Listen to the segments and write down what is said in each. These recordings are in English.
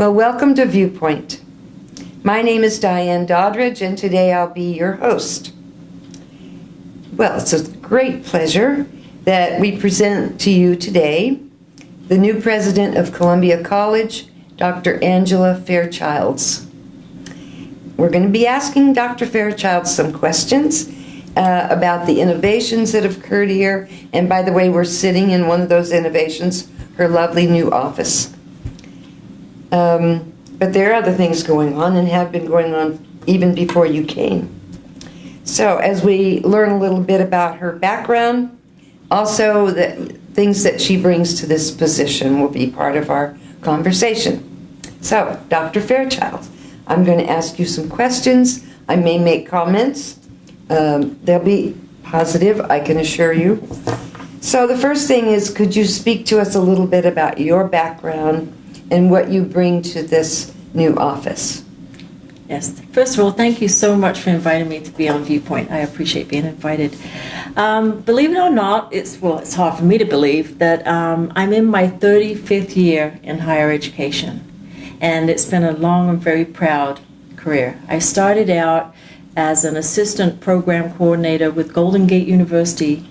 Well, welcome to Viewpoint. My name is Diane Doddridge, and today I'll be your host. Well, it's a great pleasure that we present to you today the new president of Columbia College, Dr. Angela Fairchilds. We're going to be asking Dr. Fairchilds some questions about the innovations that have occurred here. And by the way, we're sitting in one of those innovations, her lovely new office. But there are other things going on and have been going on even before you came. So as we learn a little bit about her background, also the things that she brings to this position will be part of our conversation. So, Dr. Fairchilds, I'm going to ask you some questions. I may make comments. They'll be positive, I can assure you. So the first thing is, could you speak to us a little bit about your background and what you bring to this new office? Yes. First of all, thank you so much for inviting me to be on Viewpoint. I appreciate being invited. Believe it or not, it's hard for me to believe that I'm in my 35th year in higher education. And it's been a long and very proud career. I started out as an assistant program coordinator with Golden Gate University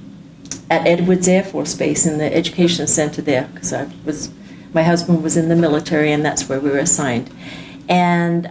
at Edwards Air Force Base in the education center there, because my husband was in the military and that's where we were assigned. And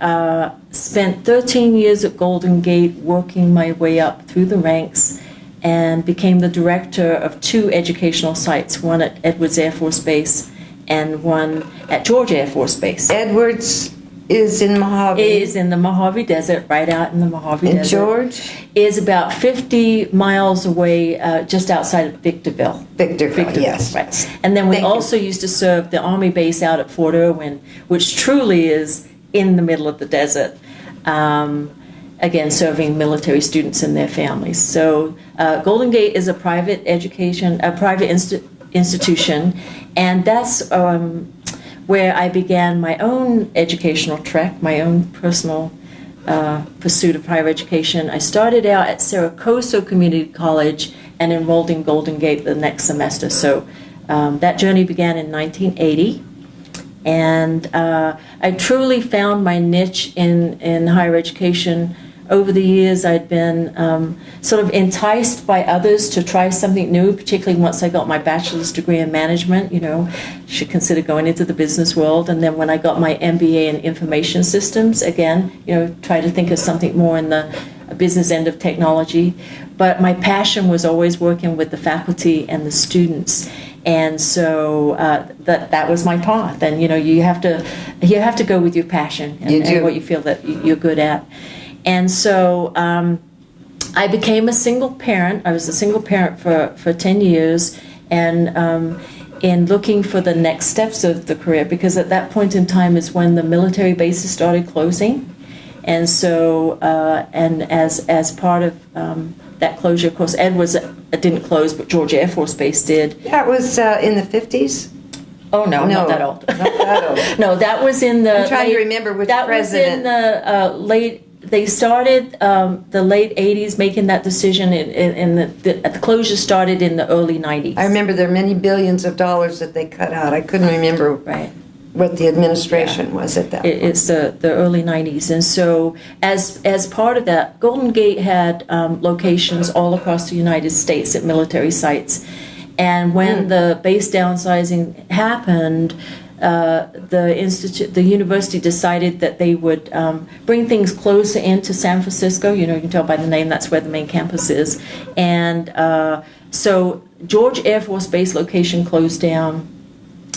spent 13 years at Golden Gate working my way up through the ranks and became the director of 2 educational sites, one at Edwards Air Force Base and one at George Air Force Base. Edwards is in Mojave. It is in the Mojave Desert, right out in the Mojave Desert. And George? Is about 50 miles away, just outside of Victorville. Victorville, yes. Right. And then we also used to serve the Army base out at Fort Irwin, which truly is in the middle of the desert. Again, serving military students and their families. So Golden Gate is a private education, a private institution, and that's where I began my own educational trek, my own personal pursuit of higher education. I started out at Saracoso Community College and enrolled in Golden Gate the next semester. So that journey began in 1980. And I truly found my niche in higher education. Over the years, I'd been sort of enticed by others to try something new, particularly once I got my bachelor's degree in management, should consider going into the business world. And then when I got my MBA in information systems, again, try to think of something more in the business end of technology. But my passion was always working with the faculty and the students. And so that was my path. And you have to go with your passion and what you feel that you're good at. And so I became a single parent. I was a single parent for 10 years, and in looking for the next steps of the career, because at that point in time is when the military bases started closing. And so and as part of that closure, of course, Edwards didn't close, but George Air Force Base did. That was in the 50s? Oh, no, not that old. Not that old. No, that was in the... I'm trying to remember which president. That was in the late... They started the late 80s making that decision, the closure started in the early 90s. I remember there are many billions of dollars that they cut out. I couldn't remember what the administration was at that point. It's the early 90s. And so as part of that, Golden Gate had locations all across the United States at military sites. And when the base downsizing happened, the university decided that they would bring things closer into San Francisco. You can tell by the name that's where the main campus is. And so George Air Force Base location closed down,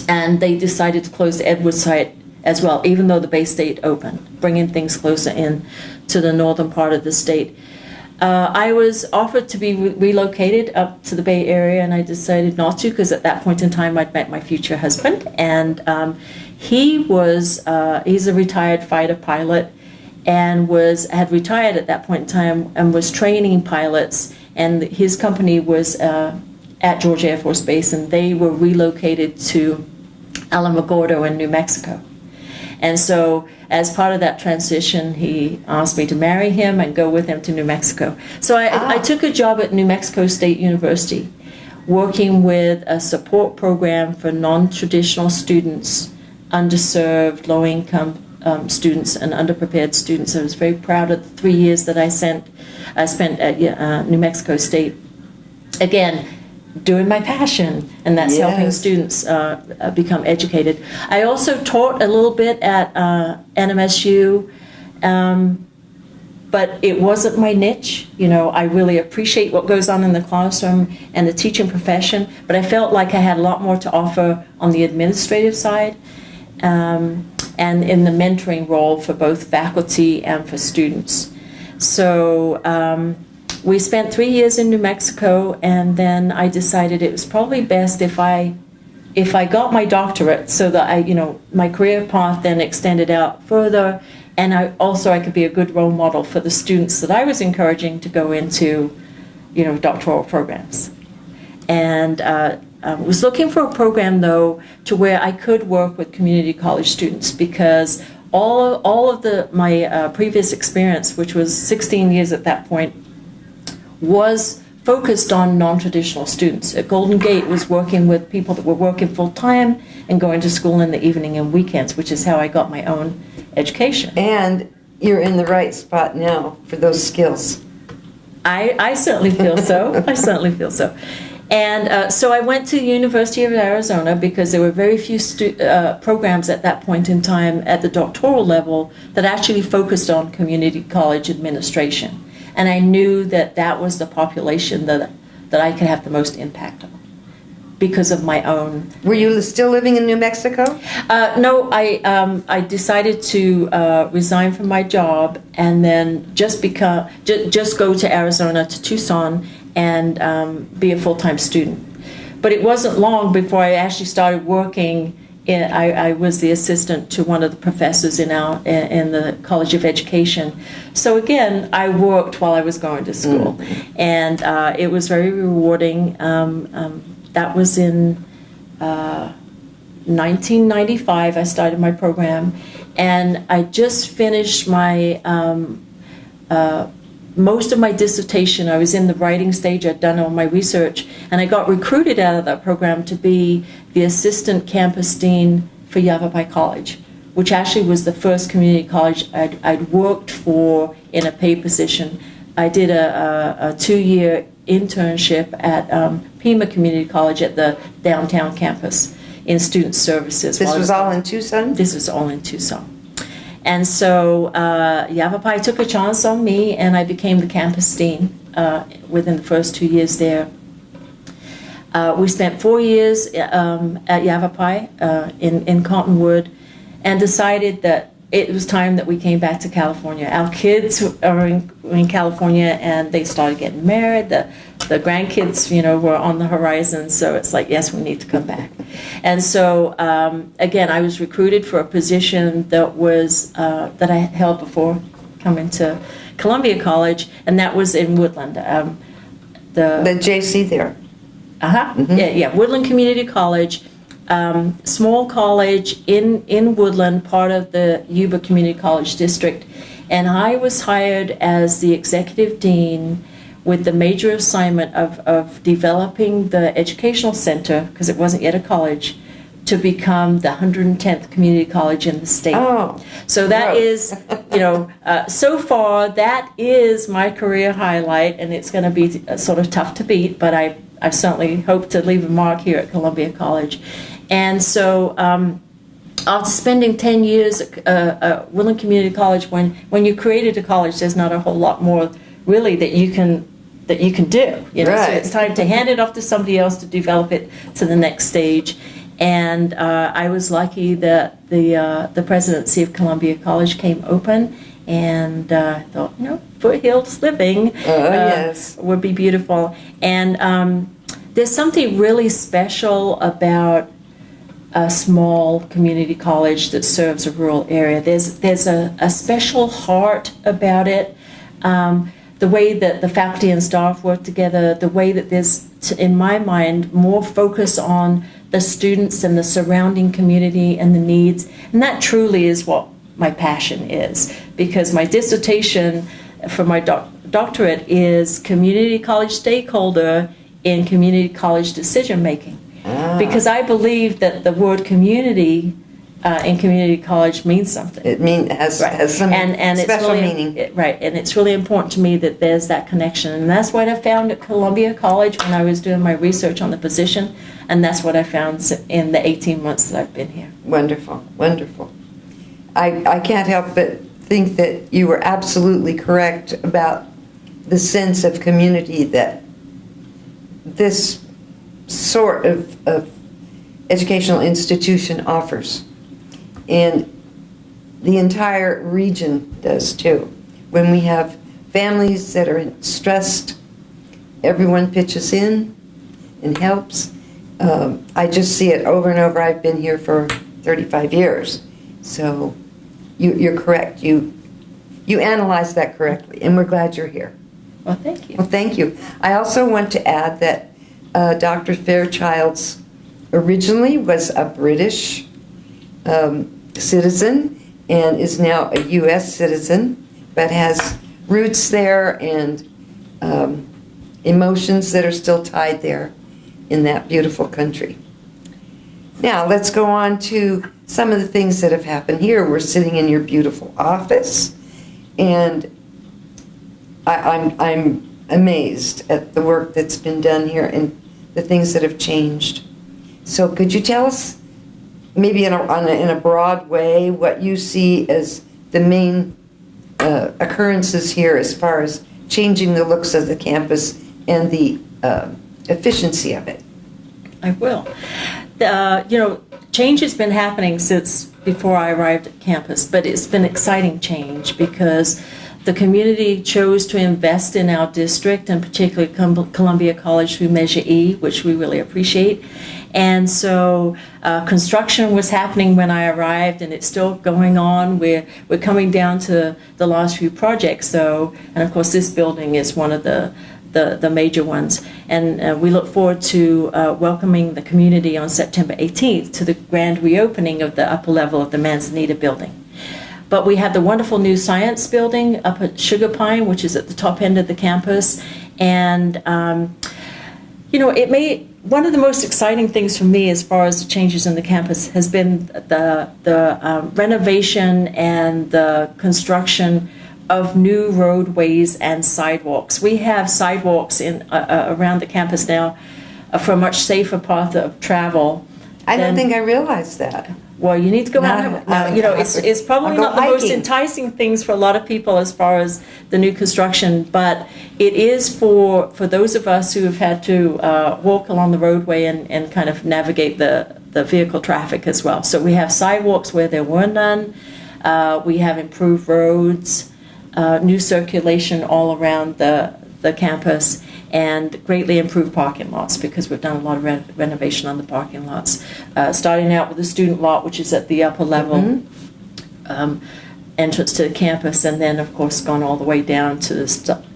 and they decided to close the Edwards site as well, even though the base stayed open, bringing things closer in to the northern part of the state. I was offered to be relocated up to the Bay Area, and I decided not to, because at that point in time I'd met my future husband, and he's a retired fighter pilot, and had retired at that point in time and was training pilots, and his company was at George Air Force Base, and they were relocated to Alamogordo in New Mexico. And so as part of that transition, he asked me to marry him and go with him to New Mexico. So I took a job at New Mexico State University, working with a support program for non-traditional students underserved, low-income students and underprepared students. I was very proud of the 3 years that I spent at New Mexico State. Again, doing my passion, and that's helping students become educated. I also taught a little bit at NMSU, but it wasn't my niche. You know, I really appreciate what goes on in the classroom and the teaching profession, but I felt like I had a lot more to offer on the administrative side, and in the mentoring role for both faculty and for students. So we spent 3 years in New Mexico, and then I decided it was probably best if I got my doctorate, so that my career path then extended out further, and I could be a good role model for the students that I was encouraging to go into, doctoral programs. And was looking for a program, though, to where I could work with community college students, because all of my previous experience, which was 16 years at that point, was focused on non-traditional students. At Golden Gate was working with people that were working full-time and going to school in the evening and weekends, which is how I got my own education. And you're in the right spot now for those skills. I certainly feel so. I certainly feel so. And so I went to the University of Arizona because there were very few programs at that point in time at the doctoral level that actually focused on community college administration. And I knew that that was the population that I could have the most impact on because of my own. Were you still living in New Mexico? No, I decided to resign from my job and then just go to Arizona, to Tucson, and be a full-time student. But it wasn't long before I actually started working. I was the assistant to one of the professors in the College of Education. So again, I worked while I was going to school, and it was very rewarding. That was in 1995. I started my program, and I just finished my most of my dissertation. I was in the writing stage. I'd done all my research, and I got recruited out of that program to be the assistant campus dean for Yavapai College, which actually was the first community college I'd worked for in a paid position. I did a 2-year internship at Pima Community College at the downtown campus in student services. This was all in Tucson? This was all in Tucson. And so Yavapai took a chance on me, and I became the campus dean within the first 2 years there. We spent 4 years at Yavapai in Cottonwood, and decided that it was time that we came back to California. Our kids are in California, and they started getting married. The grandkids, were on the horizon, so it's like, yes, we need to come back. And so, again, I was recruited for a position that was that I had held before coming to Columbia College, and that was in Woodland. The JC there. Yeah, Woodland Community College. Small college in Woodland, part of the Yuba Community College District, and I was hired as the executive dean with the major assignment of developing the educational center, because it wasn't yet a college, to become the 110th community college in the state. Oh, so that is, so far that is my career highlight, and it's going to be sort of tough to beat, but I certainly hope to leave a mark here at Columbia College. And so after spending 10 years at Woodland Community College, when you created a college, there's not a whole lot more really that you can do. Right. So it's time to hand it off to somebody else to develop it to the next stage. And I was lucky that the presidency of Columbia College came open, and thought, Foothills living yes, would be beautiful. And there's something really special about a small community college that serves a rural area. There's a special heart about it. The way that the faculty and staff work together, the way that there's, in my mind, more focus on the students and the surrounding community and the needs. And that truly is what my passion is, because my dissertation for my doctorate is community college stakeholder in community college decision making. Because I believe that the word community in community college means something. It has some and special it's really, meaning. Right, and it's really important to me that there's that connection. And that's what I found at Columbia College when I was doing my research on the position, and that's what I found in the 18 months that I've been here. Wonderful, wonderful. I can't help but think that you were absolutely correct about the sense of community that this sort of educational institution offers. And the entire region does too. When we have families that are stressed, everyone pitches in and helps. I just see it over and over. I've been here for 35 years. So you're correct. You analyzed that correctly, and we're glad you're here. Well, thank you. Well, thank you. I also want to add that Dr. Fairchilds originally was a British citizen and is now a U.S. citizen, but has roots there and emotions that are still tied there in that beautiful country. Now, let's go on to some of the things that have happened here. We're sitting in your beautiful office, and I'm amazed at the work that's been done here and the things that have changed. So could you tell us, maybe in a broad way, what you see as the main occurrences here as far as changing the looks of the campus and the efficiency of it? I will. Change has been happening since before I arrived at campus, but it's been exciting change because the community chose to invest in our district, and particularly Columbia College through Measure E, which we really appreciate. And so construction was happening when I arrived, and it's still going on. We're coming down to the last few projects, though, and of course this building is one of the major ones. And we look forward to welcoming the community on September 18th to the grand reopening of the upper level of the Manzanita building. But we have the wonderful new science building up at Sugar Pine, which is at the top end of the campus. And, one of the most exciting things for me as far as the changes in the campus has been the renovation and the construction of new roadways and sidewalks. We have sidewalks around the campus now for a much safer path of travel. I don't think I realized that. Well, you need to go out. It's probably not the most enticing things for a lot of people as far as the new construction, but it is for those of us who have had to walk along the roadway and kind of navigate the vehicle traffic as well. So we have sidewalks where there were none. We have improved roads, new circulation all around the campus, and greatly improved parking lots because we've done a lot of renovation on the parking lots. Starting out with the student lot, which is at the upper level entrance to the campus, and then of course gone all the way down to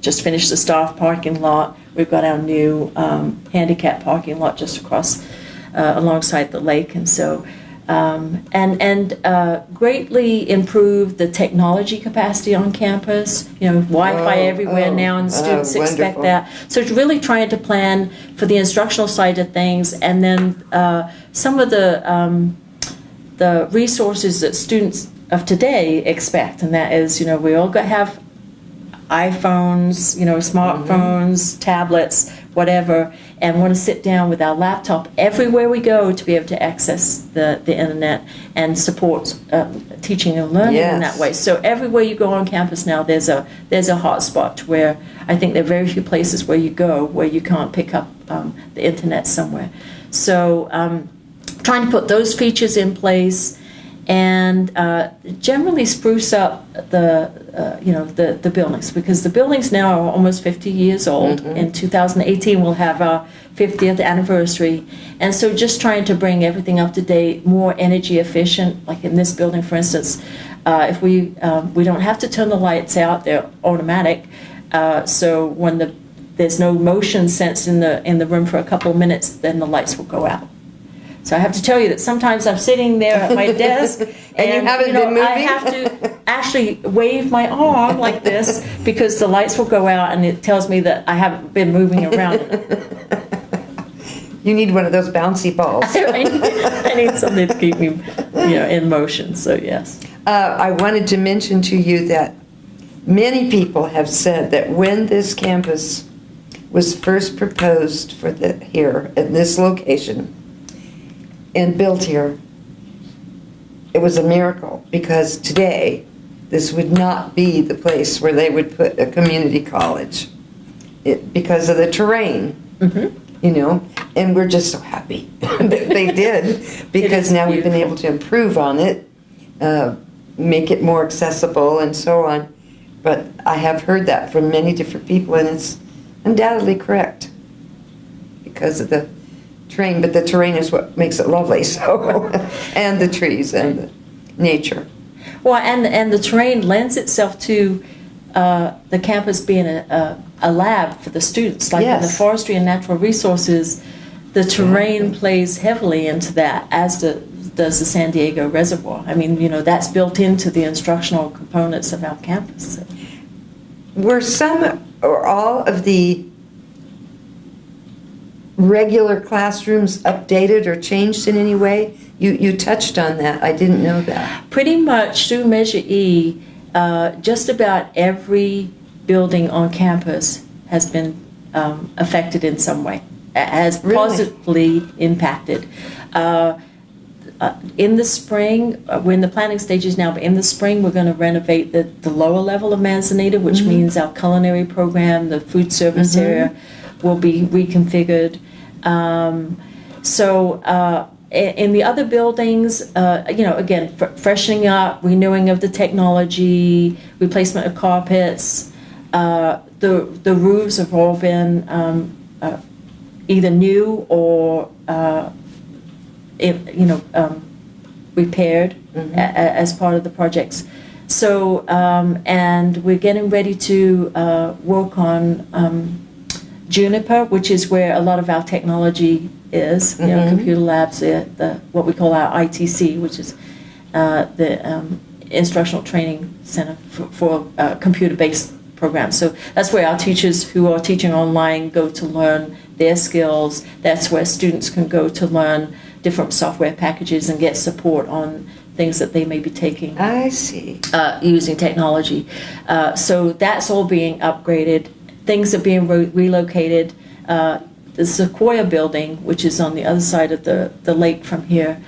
just finished the staff parking lot. We've got our new handicap parking lot just across alongside the lake, and so greatly improved the technology capacity on campus. Wi-Fi everywhere now, and students expect that. So it's really trying to plan for the instructional side of things, and then some of the resources that students of today expect, and that is, we all have iPhones, smartphones, tablets, whatever, and want to sit down with our laptop everywhere we go to be able to access the internet and support teaching and learning in that way. So everywhere you go on campus now, there's a hotspot where I think there are very few places where you go where you can't pick up the internet somewhere. So trying to put those features in place and generally spruce up the buildings, because the buildings now are almost 50 years old. In 2018 we'll have our 50th anniversary, and so just trying to bring everything up to date, more energy efficient. Like in this building, for instance, if we don't have to turn the lights out, they're automatic, so when there's no motion sense in the room for a couple of minutes, then the lights will go out. So I have to tell you that sometimes I'm sitting there at my desk and you haven't been moving? I have to actually wave my arm like this because the lights will go out and it tells me that I haven't been moving around. You need one of those bouncy balls. I need something to keep me in motion. So yes. I wanted to mention to you that many people have said that when this campus was first proposed for here at this location and built here, it was a miracle, because today this would not be the place where they would put a community college because of the terrain. And we're just so happy that they did, because now we've been able to improve on it, make it more accessible and so on. But I have heard that from many different people, and it's undoubtedly correct because of the terrain, but the terrain is what makes it lovely, so and the trees and the nature. Well, and the terrain lends itself to the campus being a lab for the students. Like in the forestry and natural resources, the terrain plays heavily into that, as does the San Diego Reservoir. I mean, that's built into the instructional components of our campus. Were some or all of the regular classrooms updated or changed in any way? You touched on that. I didn't know that. Pretty much through Measure E, just about every building on campus has been affected in some way, has positively impacted. In the spring, we're in the planning stages now, but in the spring we're going to renovate the lower level of Manzanita, which means our culinary program, the food service area will be reconfigured. In the other buildings, again, freshening up, renewing of the technology, replacement of carpets. The roofs have all been either new or repaired as part of the projects. So, and we're getting ready to work on Juniper, which is where a lot of our technology is, computer labs, what we call our ITC, which is the Instructional Training Center for computer-based programs. So that's where our teachers who are teaching online go to learn their skills. That's where students can go to learn different software packages and get support on things that they may be taking. I see. Using technology. So that's all being upgraded. Things are being relocated. The Sequoia building, which is on the other side of the lake from here,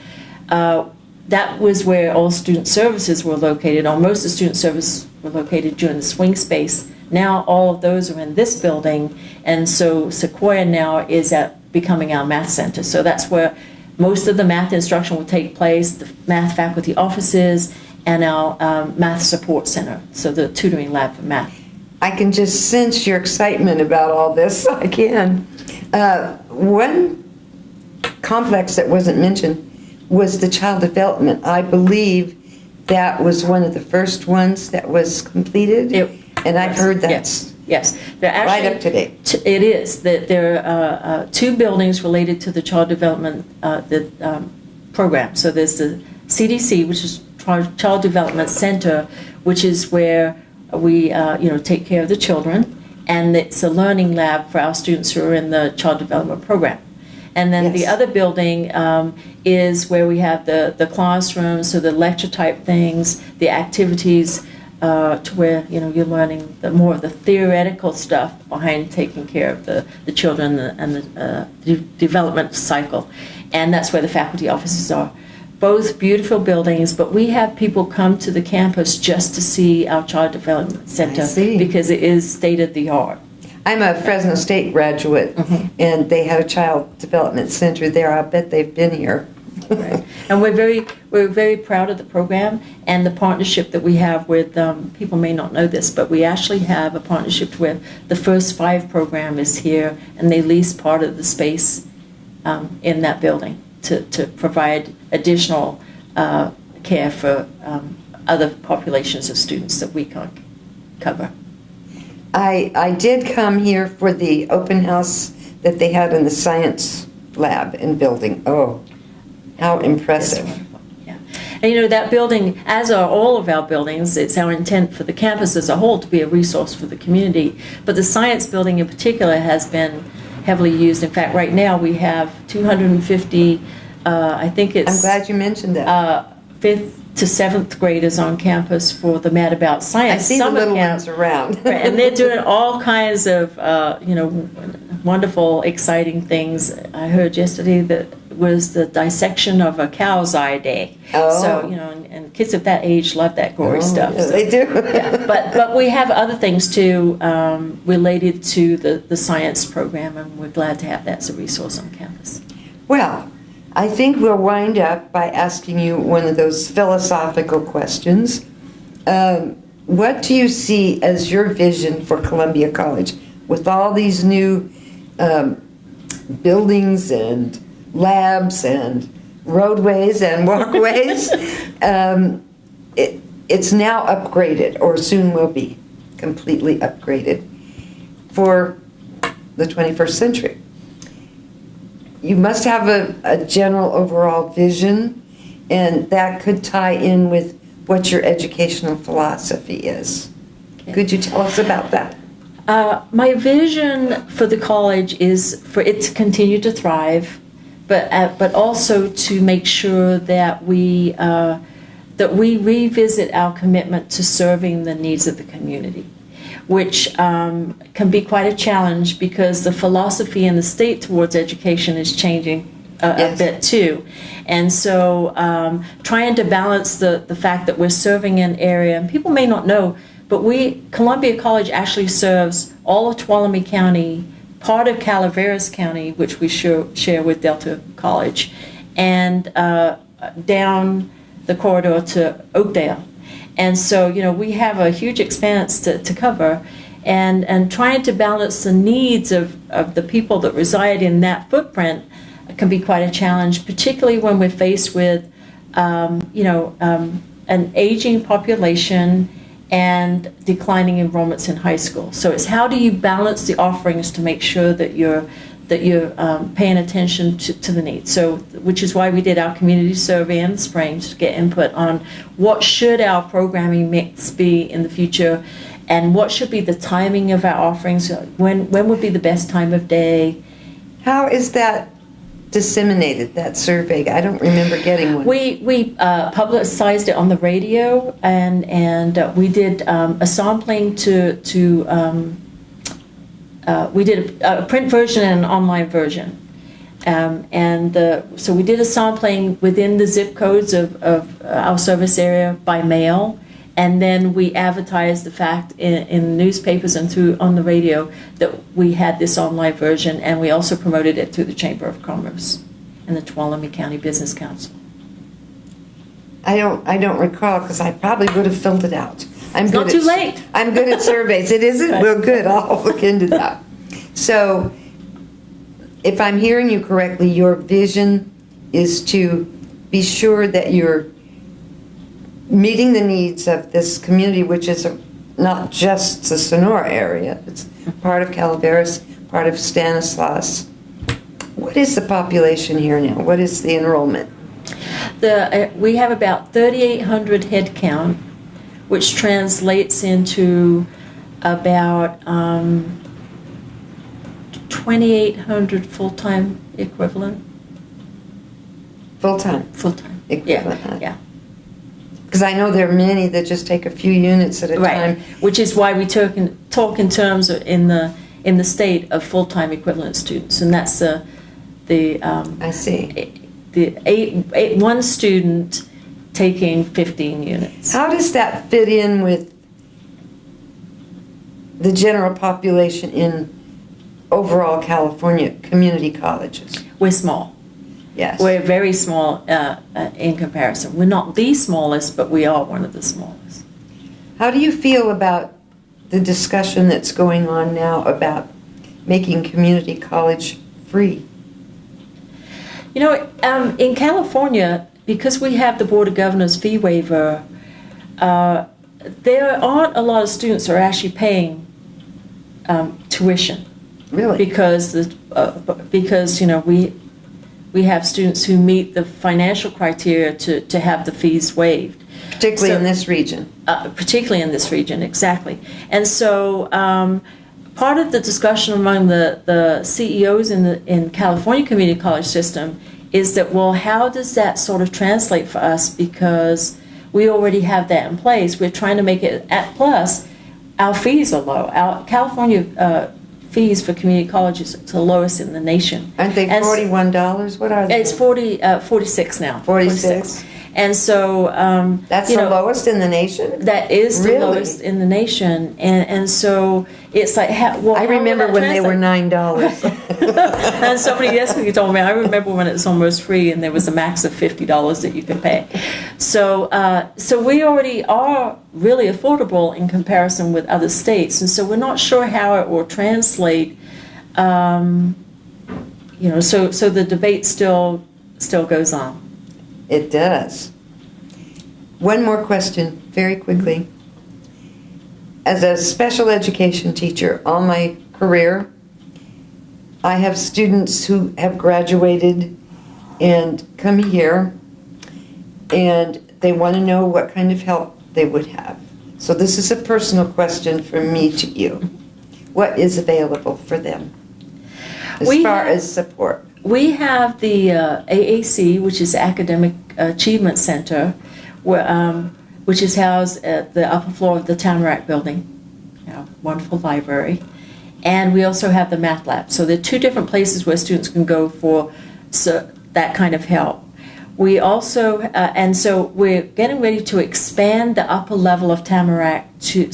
that was where all student services were located, or most of the student services were located during the swing space. Now all of those are in this building, and so Sequoia now is becoming our math center. So that's where most of the math instruction will take place, the math faculty offices, and our math support center, so the tutoring lab for math. I can just sense your excitement about all this. I can. One complex that wasn't mentioned was the child development. I believe that was one of the first ones that was completed, and I've heard that's yes. They're actually, right up to date. It is. There are two buildings related to the child development program. So there's the CDC, which is Child Development Center, which is where we take care of the children, and it's a learning lab for our students who are in the child development program. And then the other building is where we have the classrooms, so the lecture type things, the activities, to where you're learning more of the theoretical stuff behind taking care of the children and the development cycle. And that's where the faculty offices are. Both beautiful buildings, but we have people come to the campus just to see our child development center because it is state of the art. I'm a Fresno State graduate, and they had a child development center there. I bet they've been here. Right. And we're very proud of the program and the partnership that we have with, people may not know this, but we actually have a partnership with the First Five program is here, and they lease part of the space in that building to provide additional care for other populations of students that we can't cover. I did come here for the open house that they had in the science lab and building. Oh, how impressive. Yeah. And that building, as are all of our buildings, it's our intent for the campus as a whole to be a resource for the community. But the science building in particular has been heavily used. In fact, right now we have 250, I think it's... I'm glad you mentioned that. 5th to 7th graders on campus for the Mad About I Science see the summer little camp. ones around. Right, and they're doing all kinds of, wonderful, exciting things. I heard yesterday that was the dissection of a cow's eye day. Oh. So, and kids of that age love that gory stuff. Yeah, So, they do. yeah, but we have other things too related to the science program, and we're glad to have that as a resource on campus. Well, I think we'll wind up by asking you one of those philosophical questions. What do you see as your vision for Columbia College with all these new buildings and labs and roadways and walkways? It's now upgraded, or soon will be completely upgraded for the 21st century. You must have a general overall vision, and that could tie in with what your educational philosophy is. Okay. Could you tell us about that? My vision for the college is for it to continue to thrive, but also to make sure that we revisit our commitment to serving the needs of the community, which can be quite a challenge because the philosophy in the state towards education is changing a bit too. And so trying to balance the fact that we're serving an area, and people may not know, but Columbia College actually serves all of Tuolumne County, part of Calaveras County, which we share with Delta College, and down the corridor to Oakdale. And so, we have a huge expanse to cover, and trying to balance the needs of the people that reside in that footprint can be quite a challenge, particularly when we're faced with, an aging population and declining enrollments in high school. So it's how do you balance the offerings to make sure that you're paying attention to the needs. So, which is why we did our community survey in the spring to get input on what should our programming mix be in the future, and what should be the timing of our offerings. When would be the best time of day? How is that disseminated, that survey? I don't remember getting one. We publicized it on the radio, and we did a sampling we did a print version and an online version. So we did a sampling within the zip codes of our service area by mail, and then we advertised the fact in newspapers and on the radio that we had this online version, and we also promoted it through the Chamber of Commerce and the Tuolumne County Business Council. I don't recall, because I probably would have filled it out. It's not too late. I'm good at surveys. It isn't? Right. Well, good. I'll look into that. So, if I'm hearing you correctly, your vision is to be sure that you're meeting the needs of this community, which is not just the Sonora area. It's part of Calaveras, part of Stanislaus. What is the population here now? What is the enrollment? We have about 3,800 head count, which translates into about 2,800 full-time equivalent. Full-time? Full-time. Equivalent, yeah, huh? yeah. Because I know there are many that just take a few units at a time. Which is why we talk in terms of in the state of full-time equivalent students, and that's the I see. the one student taking 15 units. How does that fit in with the general population in overall California community colleges? We're small. Yes. We're very small in comparison. We're not the smallest, but we are one of the smallest. How do you feel about the discussion that's going on now about making community college free? In California, because we have the Board of Governors fee waiver, there aren't a lot of students who are actually paying tuition. Really? Because we have students who meet the financial criteria to have the fees waived. Particularly in this region. Particularly in this region, exactly. And so part of the discussion among the CEOs in California community college system is that, well, how does that sort of translate for us? Because we already have that in place. We're trying to make it at plus. Our fees are low. Our California fees for community colleges are the lowest in the nation. Aren't they $41? What are they? It's 46 now. 46. And so that's the lowest in the nation. That is the Really? lowest in the nation, and so it's like, I remember when they were $9. And somebody yesterday told me, I remember when it was almost free, and there was a max of $50 that you could pay. So so we already are really affordable in comparison with other states, and so we're not sure how it will translate. So the debate still goes on. It does. One more question, very quickly. As a special education teacher, all my career, I have students who have graduated and come here, and they want to know what kind of help they would have. So this is a personal question from me to you. What is available for them as far as support? We have the AAC, which is Academic Achievement Center, which is housed at the upper floor of the Tamarack building, wonderful library. And we also have the Math Lab. So there are two different places where students can go for that kind of help. We also, and so we're getting ready to expand the upper level of Tamarack to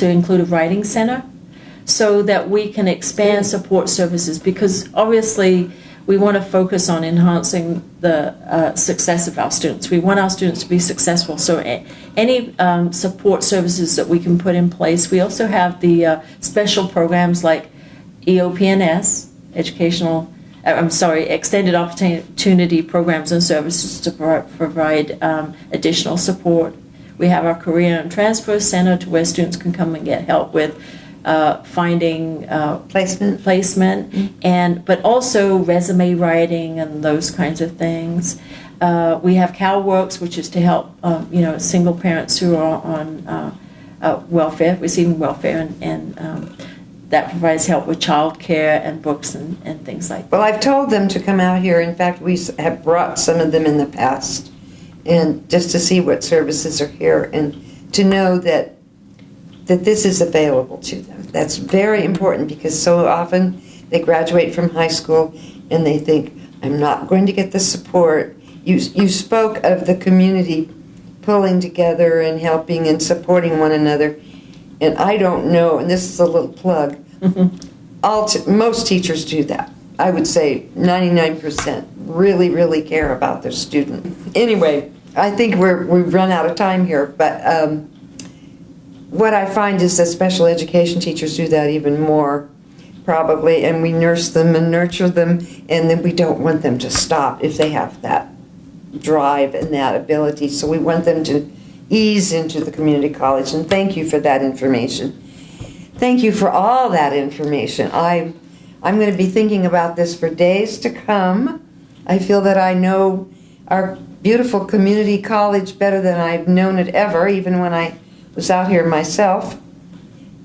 include a writing center, so that we can expand support services, because obviously we want to focus on enhancing the success of our students. We want our students to be successful, so any support services that we can put in place. We also have the special programs like EOP&S, Extended Opportunity Programs and Services to provide additional support. We have our Career and Transfer Center to where students can come and get help with finding placement, but also resume writing and those kinds of things. We have CalWorks, which is to help single parents who are on welfare, receiving welfare, and that provides help with childcare and books and things like that. Well, I've told them to come out here. In fact, we have brought some of them in the past, and just to see what services are here and to know that this is available to them. That's very important, because so often they graduate from high school and they think, I'm not going to get the support. You spoke of the community pulling together and helping and supporting one another. And I don't know, and this is a little plug, most teachers do that. I would say 99% really, really care about their student. Anyway, I think we've run out of time here, but what I find is that special education teachers do that even more, probably, and we nurse them and nurture them, and then we don't want them to stop if they have that drive and that ability. So we want them to ease into the community college, and thank you for that information. Thank you for all that information. I'm going to be thinking about this for days to come. I feel that I know our beautiful community college better than I've known it ever, even when I was out here myself,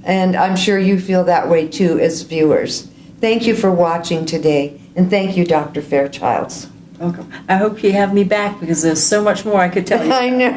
and I'm sure you feel that way too as viewers. Thank you for watching today, and thank you, Dr. Fairchilds. Welcome. I hope you have me back, because there's so much more I could tell you. I know.